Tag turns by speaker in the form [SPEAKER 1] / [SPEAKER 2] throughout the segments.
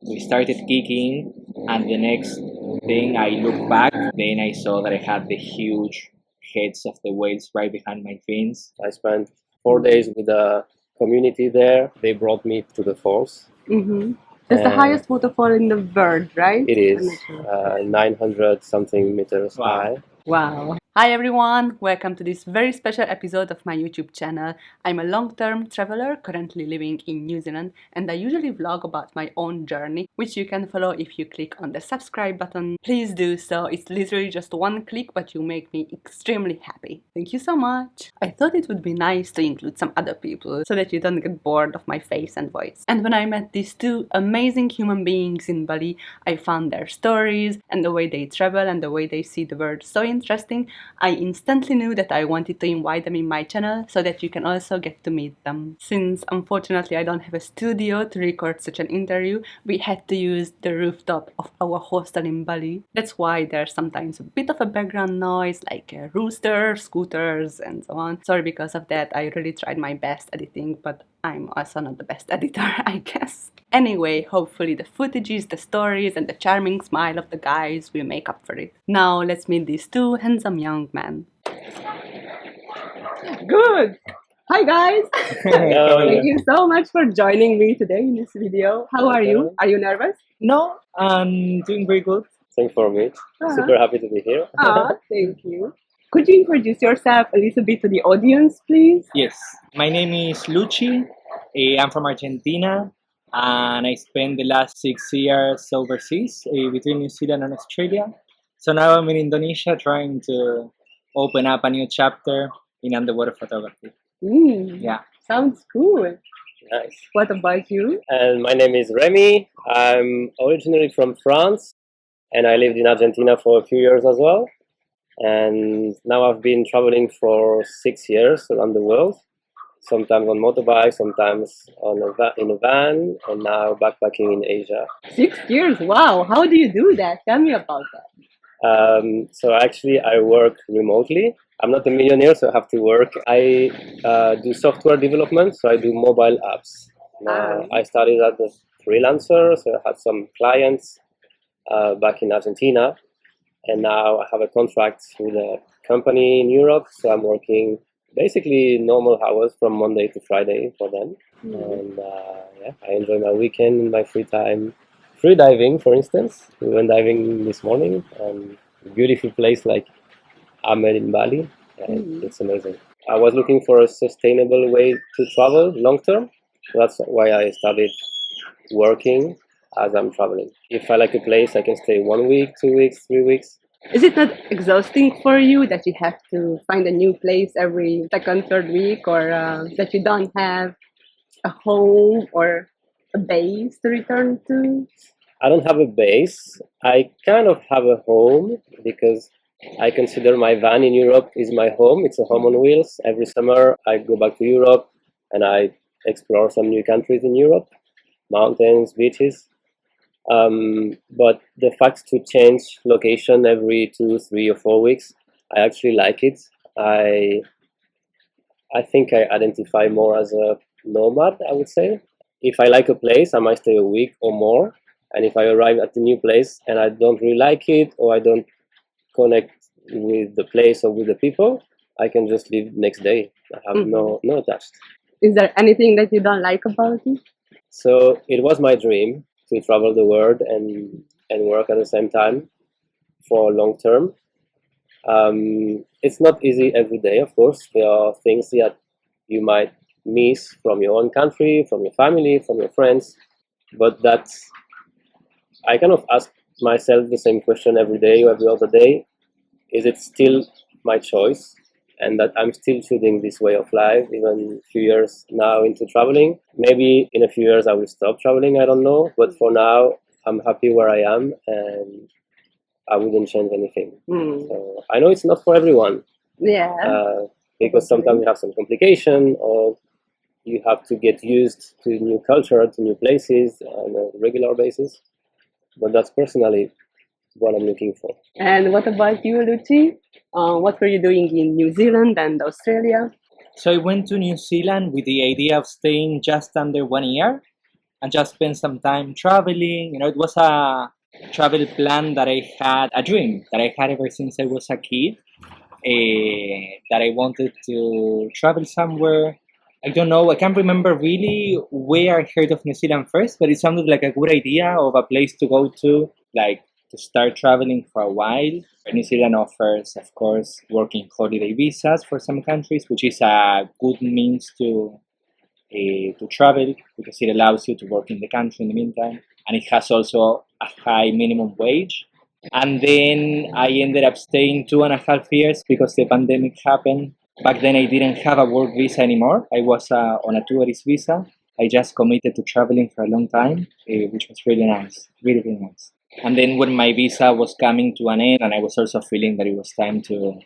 [SPEAKER 1] we started kicking, and the next thing I looked back, then I saw that I had the huge heads of the whales right behind my fins.
[SPEAKER 2] I spent 4 days with the community there. They brought me to the falls.
[SPEAKER 3] Mm-hmm. That's the highest waterfall in the world, right?
[SPEAKER 2] It is 900 something meters high.
[SPEAKER 3] Wow. Hi everyone, welcome to this very special episode of my YouTube channel. I'm a long-term traveler currently living in New Zealand, and I usually vlog about my own journey, which you can follow if you click on the subscribe button. Please do so. It's literally just one click, but you make me extremely happy. Thank you so much. I thought it would be nice to include some other people so that you don't get bored of my face and voice. And when I met these two amazing human beings in Bali, I found their stories and the way they travel and the way they see the world so interesting. I instantly knew that I wanted to invite them in my channel so that you can also get to meet them. Since unfortunately I don't have a studio to record such an interview, we had to use the rooftop of our hostel in Bali. That's why there's sometimes a bit of a background noise like roosters, scooters and so on. Sorry because of that, I really tried my best editing, but I'm also not the best editor, I guess. Anyway, hopefully the footages, the stories, and the charming smile of the guys will make up for it. Now let's meet these two handsome young men. Good! Hi guys! Thank you so much for joining me today in this video. How are you? Are you nervous?
[SPEAKER 1] No, I'm doing very good.
[SPEAKER 2] Same for me. Super happy to be here.
[SPEAKER 3] Thank you. Could you introduce yourself a little bit to the audience, please?
[SPEAKER 1] Yes, my name is Luchi. I'm from Argentina, and I spent the last 6 years overseas between New Zealand and Australia. So now I'm in Indonesia trying to open up a new chapter in underwater photography. Yeah.
[SPEAKER 3] Sounds cool.
[SPEAKER 2] Nice.
[SPEAKER 3] What about you?
[SPEAKER 2] And my name is Remi. I'm originally from France, and I lived in Argentina for a few years as well. And now I've been traveling for 6 years around the world. Sometimes on motorbike, sometimes in a van, and now backpacking in Asia.
[SPEAKER 3] 6 years, wow! How do you do that? Tell me about that.
[SPEAKER 2] So actually I work remotely. I'm not a millionaire, so I have to work. I do software development, so I do mobile apps. I started as a freelancer, so I had some clients back in Argentina, and now I have a contract with a company in Europe, so I'm working basically normal hours from Monday to Friday for them. And I enjoy my weekend, my free time. Free diving, for instance. We went diving this morning, and a beautiful place like Amed in Bali. It's amazing. I was looking for a sustainable way to travel long term. That's why I started working as I'm traveling. If I like a place, I can stay 1 week, 2 weeks, 3 weeks.
[SPEAKER 3] Is it not exhausting for you that you have to find a new place every second, third week, or that you don't have a home or a base to return to?
[SPEAKER 2] I don't have a base. I kind of have a home because I consider my van in Europe is my home. It's a home on wheels. Every summer I go back to Europe and I explore some new countries in Europe, mountains, beaches. But the fact to change location every 2, 3, or 4 weeks, I actually like it. I think I identify more as a nomad, I would say. If I like a place, I might stay a week or more. And if I arrive at a new place and I don't really like it, or I don't connect with the place or with the people, I can just leave next day. I have no attached.
[SPEAKER 3] Is there anything that you don't like about it?
[SPEAKER 2] So it was my dream to travel the world and work at the same time for long term. It's not easy every day, of course. There are things that you might miss from your own country, from your family, from your friends. But I kind of ask myself the same question every day or every other day. Is it still my choice? And that I'm still choosing this way of life, even a few years now into traveling. Maybe in a few years I will stop traveling, I don't know. But for now, I'm happy where I am and I wouldn't change anything. So I know it's not for everyone.
[SPEAKER 3] Yeah.
[SPEAKER 2] Because sometimes you have some complication, or you have to get used to new culture, to new places on a regular basis. But that's personally what I'm looking for.
[SPEAKER 3] And what about you, Luchi? What were you doing in New Zealand and Australia?
[SPEAKER 1] So I went to New Zealand with the idea of staying just under 1 year. and just spend some time traveling. You know, it was a travel plan that I had, a dream that I had ever since I was a kid, that I wanted to travel somewhere. I don't know, I can't remember really where I heard of New Zealand first, but it sounded like a good idea of a place to go to, like to start traveling for a while. New Zealand offers, of course, working holiday visas for some countries, which is a good means to travel because it allows you to work in the country in the meantime, and it has also a high minimum wage. And then I ended up staying 2.5 years because the pandemic happened. Back then, I didn't have a work visa anymore. I was on a tourist visa. I just committed to traveling for a long time, which was really nice, really, really nice. And then when my visa was coming to an end, and I was also feeling that it was time to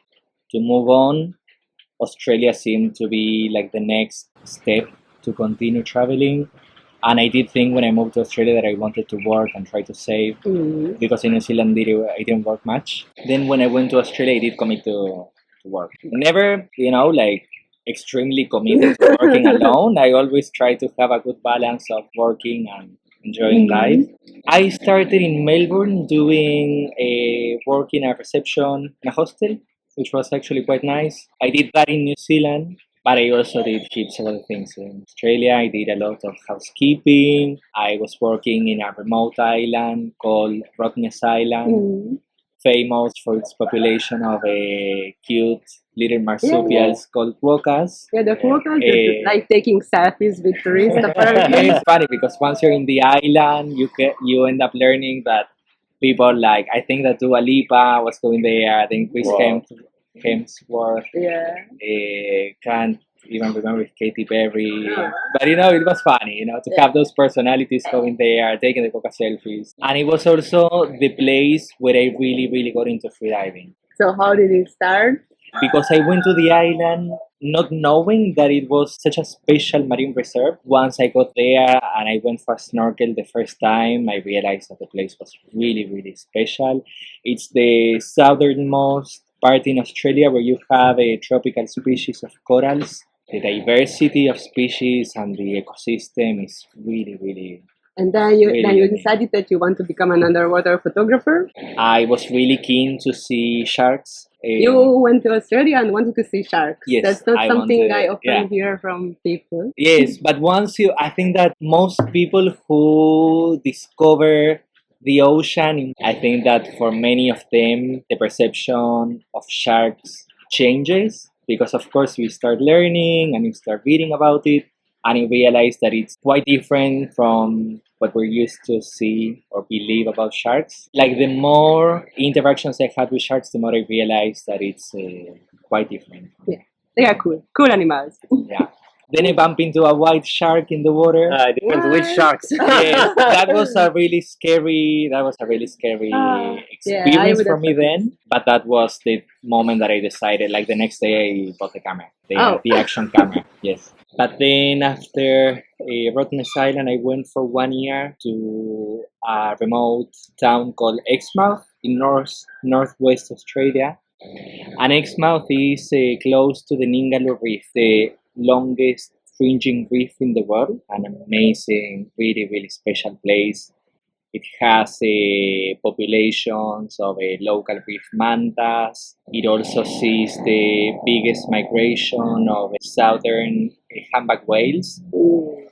[SPEAKER 1] move on, Australia seemed to be like the next step to continue traveling. And I did think when I moved to Australia that I wanted to work and try to save because in New Zealand I didn't work much. Then when I went to Australia, I did commit to work. Never, like extremely committed to working alone. I always try to have a good balance of working and enjoying life. I started in Melbourne doing work in a reception in a hostel, which was actually quite nice. I did that in New Zealand. But I also did heaps of other things in Australia. I did a lot of housekeeping. I was working in a remote island called Rottnest Island, famous for its population of cute little marsupials called quokkas.
[SPEAKER 3] Yeah, the quokkas is like taking selfies with tourists apparently.
[SPEAKER 1] It's funny because once you're in the island, you end up learning that people like, I think that Dua Lipa was going there. I think Chris Hemsworth. Can't even remember Katy Perry. But it was funny, to have those personalities going there, taking the coca selfies. And it was also the place where I really, really got into freediving.
[SPEAKER 3] So how did it start?
[SPEAKER 1] Because I went to the island not knowing that it was such a special marine reserve. Once I got there and I went for a snorkel the first time, I realized that the place was really, really special. It's the southernmost part in Australia where you have a tropical species of corals. The diversity of species and the ecosystem is really, really.
[SPEAKER 3] And then you decided that you want to become an underwater photographer?
[SPEAKER 1] I was really keen to see sharks.
[SPEAKER 3] You went to Australia and wanted to see sharks.
[SPEAKER 1] Yes,
[SPEAKER 3] that's not something I often hear from people.
[SPEAKER 1] Yes, but I think that most people who discover the ocean, I think that for many of them, the perception of sharks changes because, of course, you start learning and you start reading about it and you realize that it's quite different from what we're used to see or believe about sharks. Like the more interactions I had with sharks, the more I realized that it's quite different.
[SPEAKER 3] Yeah, they are cool animals.
[SPEAKER 1] Yeah. Then I bumped into a white shark in the water.
[SPEAKER 2] Depends which sharks.
[SPEAKER 1] Yes, that was a really scary experience for me then. But that was the moment that I decided, like the next day I bought the camera, the action camera, yes. But then after Rottnest Island, I went for 1 year to a remote town called Exmouth in northwest Australia. And Exmouth is close to the Ningaloo Reef, the longest fringing reef in the world, an amazing, really, really special place. It has populations of local reef mantas. It also sees the biggest migration of southern humpback whales.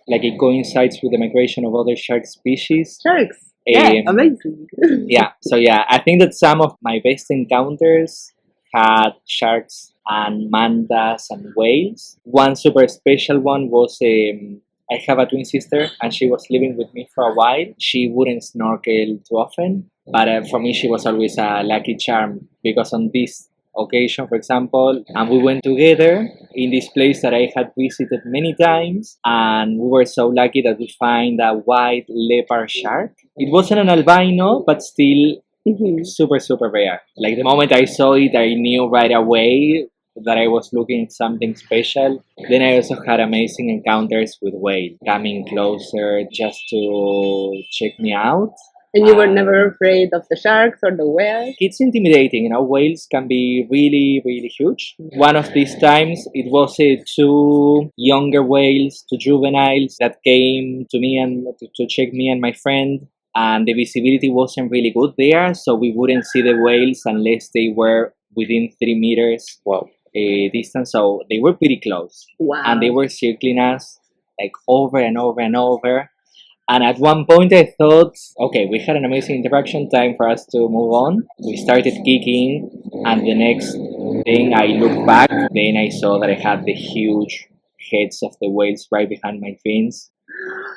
[SPEAKER 1] Like it coincides with the migration of other shark species.
[SPEAKER 3] Sharks? Yeah, amazing.
[SPEAKER 1] I think that some of my best encounters had sharks and mantas and whales. One super special one was I have a twin sister and she was living with me for a while. She wouldn't snorkel too often, but for me she was always a lucky charm because on this occasion, for example, and we went together in this place that I had visited many times, and we were so lucky that we find a white leopard shark. It wasn't an albino, but still super, super rare. Like the moment I saw it, I knew right away that I was looking at something special. Then I also had amazing encounters with whales coming closer just to check me out.
[SPEAKER 3] And you were never afraid of the sharks or the whales?
[SPEAKER 1] It's intimidating, you know. Whales can be really, really huge. One of these times, it was two younger whales, two juveniles that came to me and to check me and my friend. And the visibility wasn't really good there, so we wouldn't see the whales unless they were within 3 meters distance. So they were pretty close.
[SPEAKER 3] Wow.
[SPEAKER 1] And they were circling us like over and over and over. And at one point I thought, okay, we had an amazing interaction, time for us to move on. We started kicking, and the next thing I looked back, then I saw that I had the huge heads of the whales right behind my fins.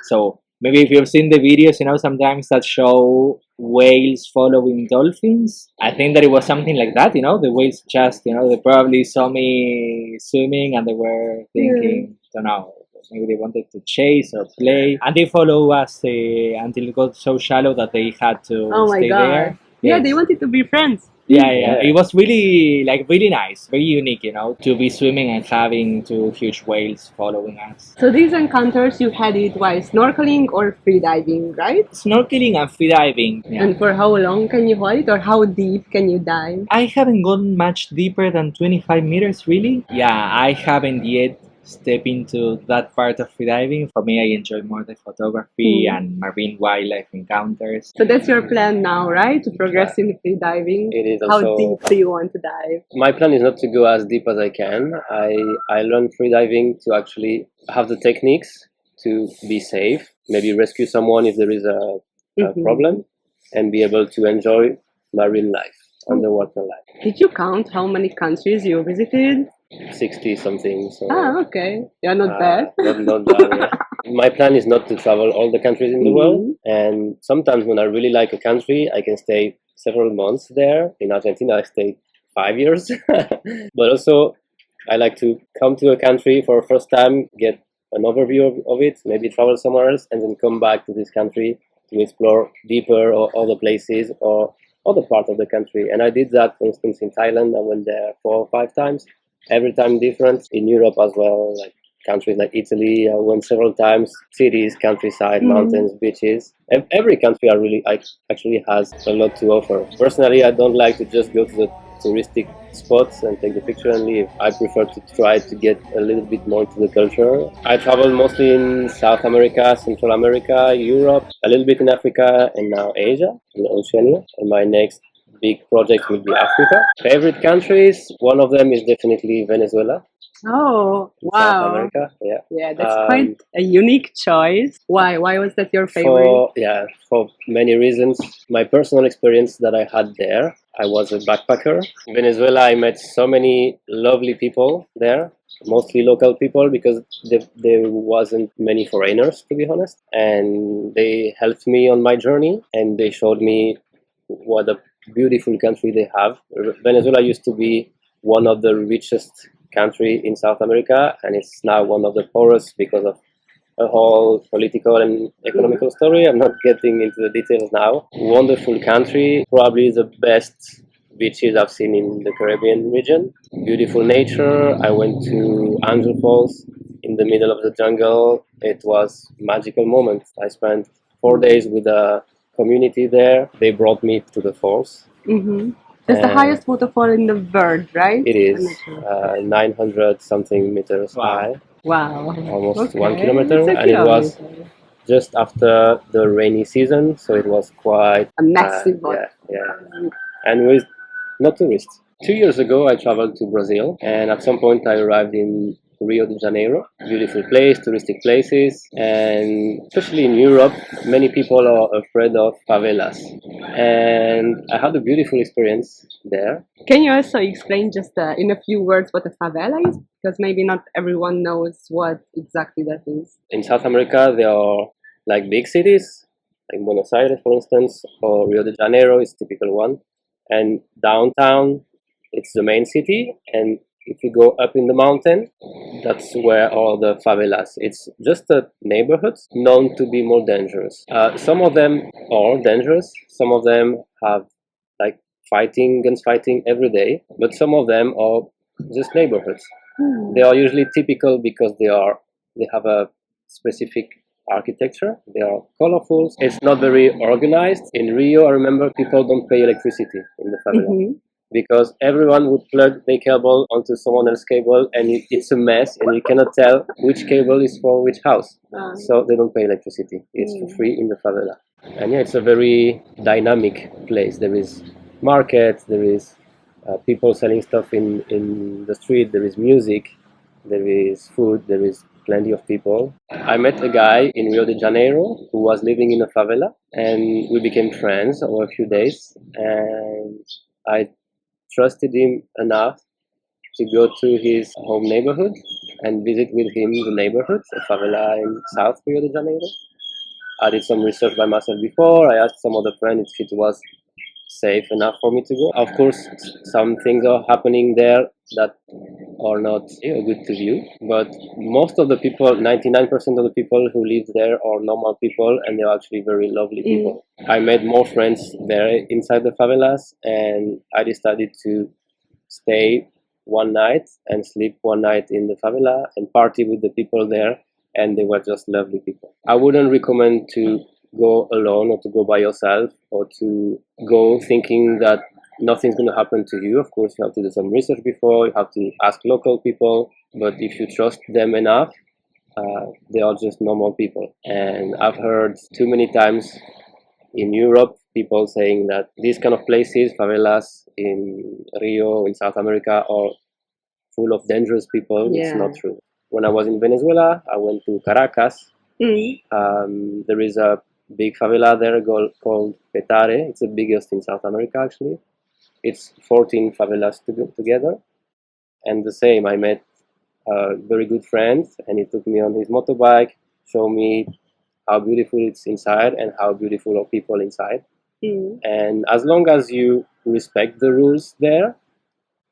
[SPEAKER 1] So maybe if you've seen the videos, you know, sometimes that show whales following dolphins. I think that it was something like that, you know, the whales just, you know, they probably saw me swimming and they were thinking, don't know, maybe they wanted to chase or play, and they follow us until it got so shallow that they had to stay there.
[SPEAKER 3] Yeah,
[SPEAKER 1] Yes.
[SPEAKER 3] they wanted to be friends.
[SPEAKER 1] Yeah, it was really really nice, very unique, you know, to be swimming and having two huge whales following us.
[SPEAKER 3] So these encounters, you had it while snorkeling or freediving, right?
[SPEAKER 1] Snorkeling and freediving. Yeah.
[SPEAKER 3] And for how long can you hold it, or how deep can you dive?
[SPEAKER 1] I haven't gone much deeper than 25 meters, really. Yeah, I haven't yet step into that part of freediving. For me, I enjoy more the photography and marine wildlife encounters.
[SPEAKER 3] So that's your plan now, right? To progress in freediving.
[SPEAKER 2] It is
[SPEAKER 3] How
[SPEAKER 2] also,
[SPEAKER 3] deep do you want to dive?
[SPEAKER 2] my plan is not to go as deep as I can. I learned freediving to actually have the techniques to be safe, maybe rescue someone if there is a problem, and be able to enjoy marine life, underwater life.
[SPEAKER 3] Did you count how many countries you visited?
[SPEAKER 2] 60 something. So,
[SPEAKER 3] Okay. You're not bad.
[SPEAKER 2] not bad. Yeah. My plan is not to travel all the countries in the world, and sometimes when I really like a country, I can stay several months there. In Argentina, I stayed 5 years. But also, I like to come to a country for the first time, get an overview of it, maybe travel somewhere else, and then come back to this country to explore deeper or other places or other parts of the country. And I did that, for instance, in Thailand. I went there 4 or 5 times, every time different. In Europe as well, like countries like Italy, I went several times. Cities, countryside, mountains, beaches. Every country actually has a lot to offer. Personally, I don't like to just go to the touristic spots and take the picture and leave. I prefer to try to get a little bit more into the culture. I travel mostly in South America, Central America, Europe, a little bit in Africa, and now Asia, in Oceania. And my next big project will be Africa. Favorite countries, one of them is definitely Venezuela.
[SPEAKER 3] Oh,
[SPEAKER 2] South
[SPEAKER 3] wow.
[SPEAKER 2] America, yeah.
[SPEAKER 3] Yeah, that's quite a unique choice. Why? Why was that your favorite?
[SPEAKER 2] For many reasons. My personal experience that I had there, I was a backpacker. In Venezuela, I met so many lovely people there, mostly local people, because there wasn't many foreigners, to be honest. And they helped me on my journey, and they showed me what a beautiful country they have. Venezuela used to be one of the richest country in South America, and it's now one of the poorest because of a whole political and economical story. I'm not getting into the details now. Wonderful country, probably the best beaches I've seen in the Caribbean region. Beautiful nature. I went to Angel Falls in the middle of the jungle. It was a magical moment. I spent 4 days with a community there. They brought me to the falls.
[SPEAKER 3] That's the highest waterfall in the world, right?
[SPEAKER 2] It is 900 something meters high.
[SPEAKER 3] Wow.
[SPEAKER 2] Almost 1 kilometer. And it was just after the rainy season, so it was quite
[SPEAKER 3] a massive one.
[SPEAKER 2] Yeah. And with no tourists. 2 years ago, I traveled to Brazil, and at some point I arrived in Rio de Janeiro. Beautiful place, touristic places, and especially in Europe, many people are afraid of favelas. And I had a beautiful experience there.
[SPEAKER 3] Can you also explain just in a few words what a favela is? Because maybe not everyone knows what exactly that is.
[SPEAKER 2] In South America, there are like big cities, like Buenos Aires, for instance, or Rio de Janeiro is a typical one. And downtown, it's the main city, and if you go up in the mountain, that's where all the favelas. It's just a neighborhood known to be more dangerous. Some of them are dangerous. Some of them have like guns fighting every day. But some of them are just neighborhoods. They are usually typical because they have a specific architecture. They are colorful. It's not very organized. In Rio, I remember people don't pay electricity in the favela because everyone would plug their cable onto someone else's cable, and it's a mess, and you cannot tell which cable is for which house. So they don't pay electricity. It's for free in the favela. And yeah, it's a very dynamic place. There is market, there is people selling stuff in the street, there is music, there is food, there is plenty of people. I met a guy in Rio de Janeiro who was living in a favela, and we became friends over a few days, and I trusted him enough to go to his home neighborhood and visit with him the neighborhood, a favela in South Rio de Janeiro. I did some research by myself before. I asked some other friends if it was safe enough for me to go. Of course, some things are happening there that are not good to view, but most of the people, 99% of the people who live there are normal people, and they're actually very lovely people. I made more friends there inside the favelas, and I decided to stay one night and sleep one night in the favela and party with the people there, and they were just lovely people. I wouldn't recommend to go alone or to go by yourself or to go thinking that nothing's going to happen to you. Of course, you have to do some research before, you have to ask local people, but if you trust them enough, they are just normal people. And I've heard too many times in Europe people saying that these kind of places, favelas in Rio, in South America, are full of dangerous people. It's not true. When I was in Venezuela, I went to Caracas. There is a big favela there called Petare. It's the biggest in South America, actually. It's 14 favelas together. And the same, I met a very good friend, and he took me on his motorbike, showed me how beautiful it's inside and how beautiful are people inside. And as long as you respect the rules there,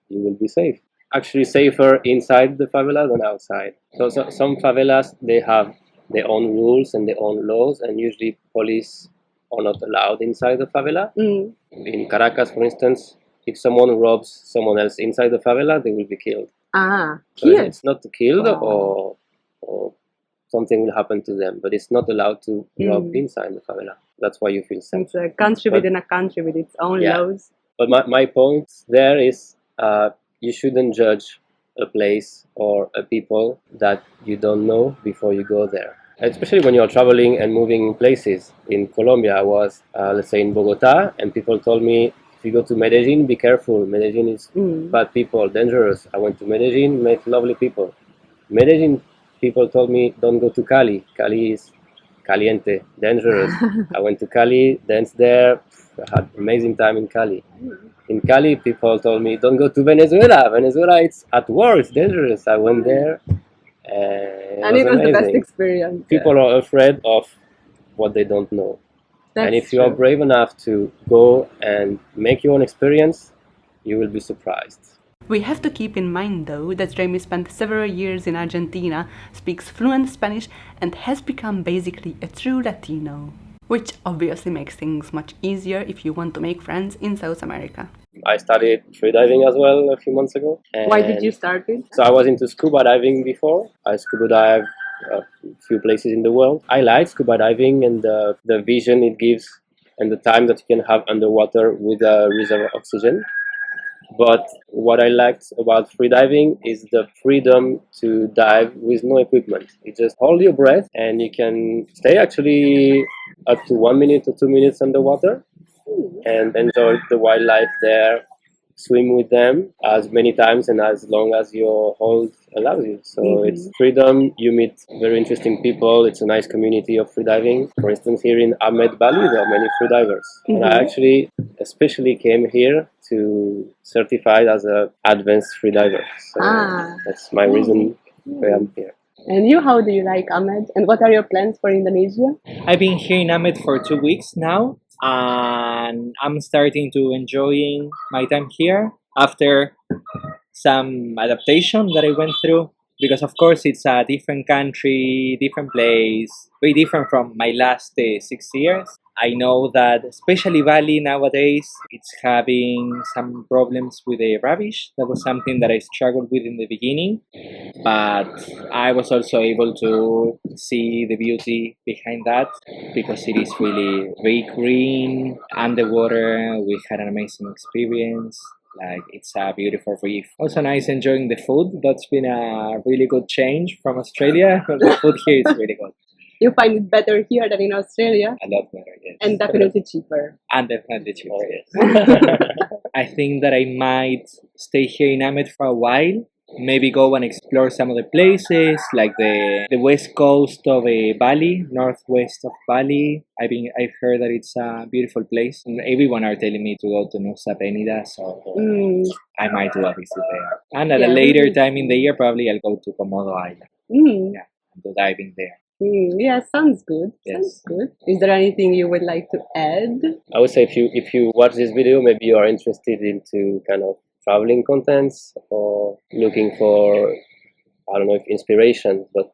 [SPEAKER 2] you will be safe. Actually safer inside the favela than outside. So some favelas, they have their own rules and their own laws, and usually police are not allowed inside the favela. In Caracas, for instance, if someone robs someone else inside the favela, they will be killed. So it's not killed or something will happen to them, but it's not allowed to rob inside the favela. That's why you feel safe.
[SPEAKER 3] It's a country within a country with its own laws.
[SPEAKER 2] But my point there is you shouldn't judge a place or a people that you don't know before you go there. Especially when you're traveling and moving places. In Colombia, I was, let's say, in Bogota, and people told me, if you go to Medellin, be careful. Medellin is bad people, dangerous. I went to Medellin, met lovely people. Medellin people told me, don't go to Cali. Cali is caliente, dangerous. I went to Cali, danced there, had amazing time in Cali. In Cali, people told me, don't go to Venezuela. Venezuela, it's at war, it's dangerous. I went there, and it was
[SPEAKER 3] the best experience.
[SPEAKER 2] People are afraid of what they don't know. And if you are brave enough to go and make your own experience, you will be surprised.
[SPEAKER 3] We have to keep in mind, though, that Remi spent several years in Argentina, speaks fluent Spanish, and has become basically a true Latino, which obviously makes things much easier if you want to make friends in South America.
[SPEAKER 2] I studied freediving as well a few months ago.
[SPEAKER 3] Why did you start it?
[SPEAKER 2] So I was into scuba diving before. I scuba dived a few places in the world. I like scuba diving and the vision it gives and the time that you can have underwater with a reserve of oxygen. But what I liked about freediving is the freedom to dive with no equipment. You just hold your breath and you can stay actually up to 1 minute or 2 minutes underwater and enjoy the wildlife there, swim with them as many times and as long as your hold allows you. So it's freedom, you meet very interesting people, it's a nice community of freediving. For instance, here in Amed, Bali, there are many freedivers. And I actually especially came here to certify as an advanced freediver. So that's my reason why I'm here.
[SPEAKER 3] And you, how do you like Amed? And what are your plans for Indonesia?
[SPEAKER 1] I've been here in Amed for 2 weeks now, and I'm starting to enjoying my time here after some adaptation that I went through, because of course it's a different country, different place, very different from my last 6 years. I know that especially Bali nowadays, it's having some problems with the rubbish. That was something that I struggled with in the beginning, but I was also able to see the beauty behind that because it is really very green. Underwater, we had an amazing experience. Like, it's a beautiful reef. Also nice enjoying the food. That's been a really good change from Australia. The food here is really good.
[SPEAKER 3] You find it better here than in Australia?
[SPEAKER 1] A lot better, yes.
[SPEAKER 3] And definitely cheaper.
[SPEAKER 1] And definitely cheaper, yes. I think that I might stay here in Amed for a while. Maybe go and explore some of the places, like the west coast of Bali, northwest of Bali. I've heard that it's a beautiful place. And everyone are telling me to go to Nusa Penida, so I might do a visit there. And at a later time in the year, probably I'll go to Komodo Island. Yeah, and do diving there.
[SPEAKER 3] Yeah, sounds good.
[SPEAKER 1] Yes.
[SPEAKER 3] Sounds good. Is there anything you would like to add?
[SPEAKER 2] I would say if you watch this video, maybe you are interested into kind of traveling contents or looking for, I don't know if inspiration, but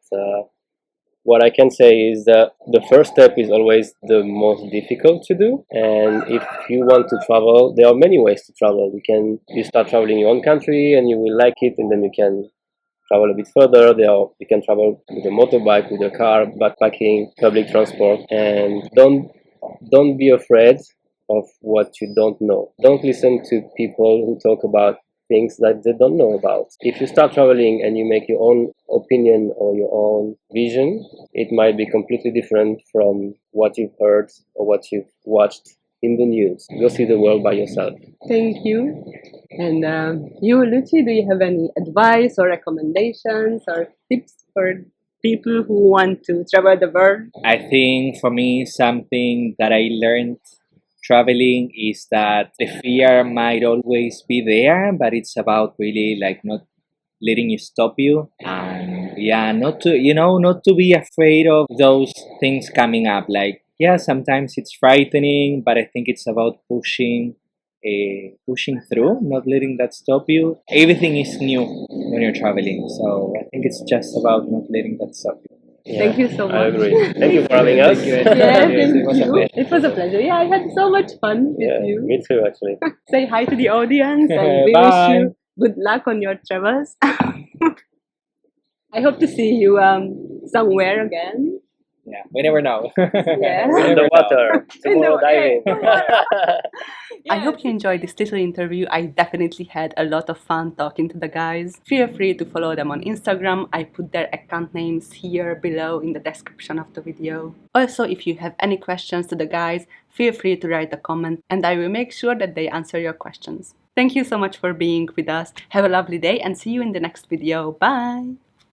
[SPEAKER 2] what I can say is that the first step is always the most difficult to do. And if you want to travel, there are many ways to travel. You start traveling in your own country and you will like it, and then you can travel a bit further. You can travel with a motorbike, with a car, backpacking, public transport, and don't be afraid of what you don't know. Don't listen to people who talk about things that they don't know about. If you start traveling and you make your own opinion or your own vision, it might be completely different from what you've heard or what you've watched in the news. Go see the world by yourself.
[SPEAKER 3] Thank you. And you, Luchi, do you have any advice or recommendations or tips for people who want to travel the world?
[SPEAKER 1] I think for me, something that I learned traveling is that the fear might always be there, but it's about really like not letting you stop you, and not to be afraid of those things coming up. Like, sometimes it's frightening, but I think it's about pushing through, not letting that stop you. Everything is new when you're traveling, so I think it's just about not letting that stop you.
[SPEAKER 2] Yeah,
[SPEAKER 3] thank you so much.
[SPEAKER 2] I agree. Thank you for having us.
[SPEAKER 3] Thank you. It was a pleasure. Yeah, I had so much fun with you.
[SPEAKER 2] Me too, actually.
[SPEAKER 3] Say hi to the audience, and we wish you good luck on your travels. I hope to see you somewhere again.
[SPEAKER 1] Yeah, we never know.
[SPEAKER 3] Yeah.
[SPEAKER 2] In the water. Tomorrow diving.
[SPEAKER 3] I hope you enjoyed this little interview. I definitely had a lot of fun talking to the guys. Feel free to follow them on Instagram. I put their account names here below in the description of the video. Also, if you have any questions to the guys, feel free to write a comment and I will make sure that they answer your questions. Thank you so much for being with us. Have a lovely day and see you in the next video. Bye!